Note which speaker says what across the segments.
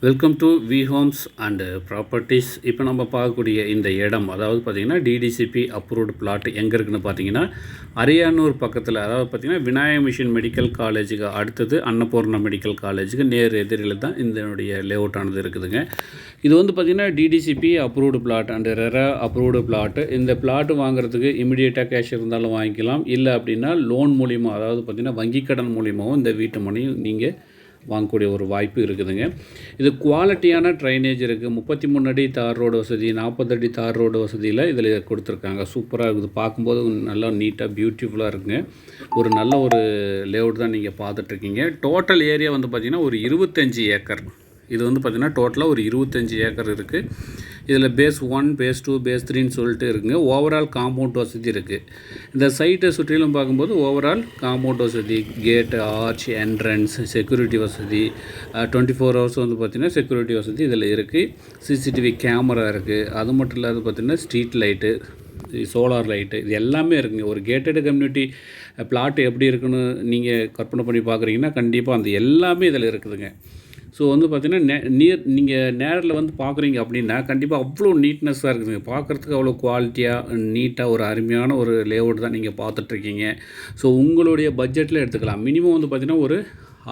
Speaker 1: Welcome to V homes and properties. இப்போ நம்ம பார்க்கக்கூடிய இந்த இடம் அதாவது பார்த்திங்கன்னா டிடிசிபி அப்ரூவ்டு பிளாட் எங்கே இருக்குதுன்னு பார்த்தீங்கன்னா அரியானூர் பக்கத்தில், அதாவது பார்த்திங்கன்னா விநாயக மிஷன் மெடிக்கல் காலேஜுக்கு அடுத்தது அன்னபூர்ணா மெடிக்கல் காலேஜுக்கு நேர் எதிரில் தான் இதனுடைய லேஅவுட்டானது இருக்குதுங்க. இது வந்து பார்த்திங்கன்னா DTCP approved plot and RERA approved plot. இந்த பிளாட்டு வாங்குறதுக்கு இமிடியேட்டாக கேஷ் இருந்தாலும் வாங்கிக்கலாம், இல்லை அப்படின்னா லோன் மூலிமா, அதாவது பார்த்திங்கன்னா வங்கி கடன் மூலியமாகவும் இந்த வீட்டு மனையும் நீங்கள் வாங்கக்கூடிய ஒரு வாய்ப்பு இருக்குதுங்க. இது குவாலிட்டியான ட்ரைனேஜ் இருக்குது. 33 அடி தார் ரோடு வசதி, 40 அடி தார் ரோடு வசதியில் இதில் கொடுத்துருக்காங்க. சூப்பராக இருக்குது, பார்க்கும்போது நல்லா நீட்டாக பியூட்டிஃபுல்லாக இருக்குங்க. ஒரு நல்ல ஒரு லேஅவுட் தான் நீங்கள் பார்த்துட்ருக்கீங்க. டோட்டல் ஏரியா வந்து பார்த்திங்கன்னா ஒரு 25 ஏக்கர். இது வந்து பார்த்திங்கன்னா டோட்டலாக ஒரு 25 ஏக்கர் இருக்குது. இதில் பேஸ் 1, பேஸ் 2, பேஸ் 3ன்னு சொல்லிட்டு இருக்குங்க. ஓவரால் காம்பவுண்ட் வசதி இருக்குது. இந்த சைட்டை சுற்றிலும் பார்க்கும்போது ஓவரால் காம்பவுண்ட் வசதி, கேட்டு, ஆர்ச், என்ட்ரன்ஸ், செக்யூரிட்டி வசதி, 24 ஹவர்ஸ் வந்து பார்த்திங்கன்னா செக்யூரிட்டி வசதி இதில் இருக்குது. சிசிடிவி கேமரா இருக்குது. அது மட்டும் இல்லாத பார்த்திங்கன்னா ஸ்ட்ரீட் லைட்டு, சோலார் லைட்டு, இது எல்லாமே இருக்குங்க. ஒரு கேட்டட் கம்யூனிட்டி பிளாட் எப்படி இருக்குன்னு நீங்கள் கற்பனை பண்ணி பார்க்குறீங்கன்னா கண்டிப்பாக அந்த எல்லாமே இதில் இருக்குதுங்க. ஸோ வந்து பார்த்திங்கன்னா நீங்கள் நேரில் வந்து பார்க்குறீங்க அப்படின்னா கண்டிப்பாக அவ்வளோ நீட்னஸாக இருக்குதுங்க. பார்க்குறதுக்கு அவ்வளோ குவாலிட்டியாக நீட்டாக ஒரு அருமையான ஒரு லேஅவுட் தான் நீங்கள் பார்த்துட்ருக்கீங்க. ஸோ உங்களுடைய பட்ஜெட்டில் எடுத்துக்கலாம். மினிமம் வந்து பார்த்திங்கன்னா ஒரு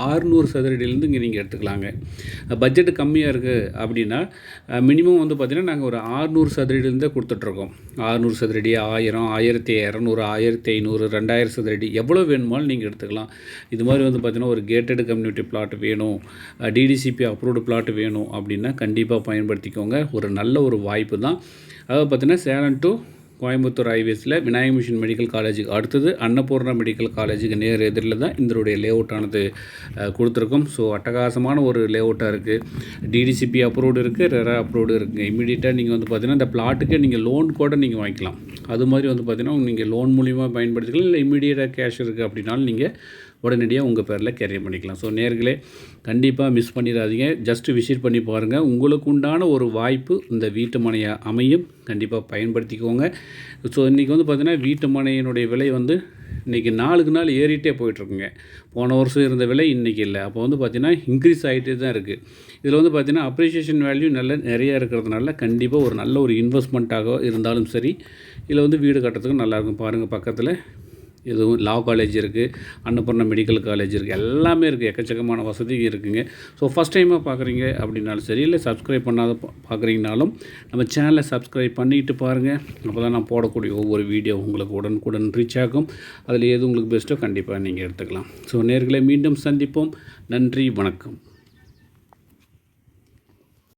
Speaker 1: 600 சதுரடியிலேருந்து இங்கே நீங்கள் எடுத்துக்கலாங்க. பட்ஜெட்டு கம்மியாக இருக்குது அப்படின்னா மினிமம் வந்து பார்த்திங்கன்னா நாங்கள் ஒரு 600 சதுரடியிலேருந்தே கொடுத்துட்ருக்கோம். 600 சதுரடி, 1000, 1500, 1500, 2000 சதுரடி எவ்வளோ வேணுமாலும் நீங்கள் எடுத்துக்கலாம். இது மாதிரி வந்து பார்த்திங்கன்னா ஒரு கேட்டட் கம்யூனிட்டி பிளாட் வேணும், டிடிசிபி அப்ரூவ்டு பிளாட் வேணும் அப்படின்னா கண்டிப்பாக பயன்படுத்திக்கோங்க. ஒரு நல்ல ஒரு வாய்ப்பு தான். அதாவது பார்த்திங்கன்னா சேலம் டு கோயம்புத்தூர் ஹைவேஸில் விநாயக மிஷன் மெடிக்கல் காலேஜுக்கு அடுத்தது அன்னபூர்ணா மெடிக்கல் காலேஜுக்கு நேர் எதிரில் தான் இதனுடைய லேஅவுட்டானது கொடுத்துருக்கோம். ஸோ அட்டகாசமான ஒரு லேஅவுட்டாக இருக்குது. டிடிசிபி அப்ரூவ்டு இருக்குது, ரெரா அப்ரூவ்டு இருக்குது. இமீடியட்டாக நீங்கள் வந்து பார்த்திங்கன்னா இந்த பிளாட்டுக்கு நீங்கள் லோன் கூட நீங்கள் வாங்கிக்கலாம். அது மாதிரி வந்து பார்த்திங்கன்னா நீங்கள் லோன் மூலிமா பயன்படுத்திக்கலாம், இல்லை இமீடியட்டாக கேஷ் இருக்குது அப்படின்னாலும் நீங்கள் உடனடியாக உங்கள் பேரில் கேரியர் பண்ணிக்கலாம். ஸோ நேர்களே கண்டிப்பாக மிஸ் பண்ணிடாதீங்க. ஜஸ்ட்டு விசிட் பண்ணி பாருங்கள். உங்களுக்கு உண்டான ஒரு வாய்ப்பு இந்த வீட்டு மனையை அமையும். கண்டிப்பாக பயன்படுத்திக்கோங்க. ஸோ இன்றைக்கி வந்து பார்த்திங்கன்னா வீட்டு மனையினுடைய விலை வந்து இன்றைக்கி நாளுக்கு நாள் ஏறிட்டே போயிட்டுருக்குங்க. போன வருஷம் இருந்த விலை இன்றைக்கி இல்லை. அப்போ வந்து பார்த்திங்கன்னா இன்க்ரீஸ் ஆகிட்டே தான் இருக்குது. இதில் வந்து பார்த்திங்கன்னா அப்ரிஷியேஷன் வேல்யூ நிறையா இருக்கிறதுனால கண்டிப்பாக ஒரு நல்ல ஒரு இன்வெஸ்ட்மெண்ட்டாக இருந்தாலும் சரி, இதில் வந்து வீடு கட்டுறதுக்கு நல்லாயிருக்கும். பாருங்கள், பக்கத்தில் எதுவும் லா காலேஜ் இருக்குது, அன்னபூர்ணா மெடிக்கல் காலேஜ் இருக்குது, எல்லாமே இருக்குது. எக்கச்சக்கமான வசதி இருக்குதுங்க. ஸோ ஃபஸ்ட் டைமாக பார்க்குறீங்க அப்படின்னாலும் சரி, இல்லை சப்ஸ்கிரைப் பண்ணாத பார்க்குறீங்கனாலும் நம்ம சேனலை சப்ஸ்கிரைப் பண்ணிட்டு பாருங்கள். அப்போ தான் நான் போடக்கூடிய ஒவ்வொரு வீடியோ உங்களுக்கு உடனுக்குடன் ரீச் ஆகும். அதில் எது உங்களுக்கு பெஸ்ட்டோ கண்டிப்பாக நீங்கள் எடுத்துக்கலாம். ஸோ நேர்களை மீண்டும் சந்திப்போம். நன்றி, வணக்கம்.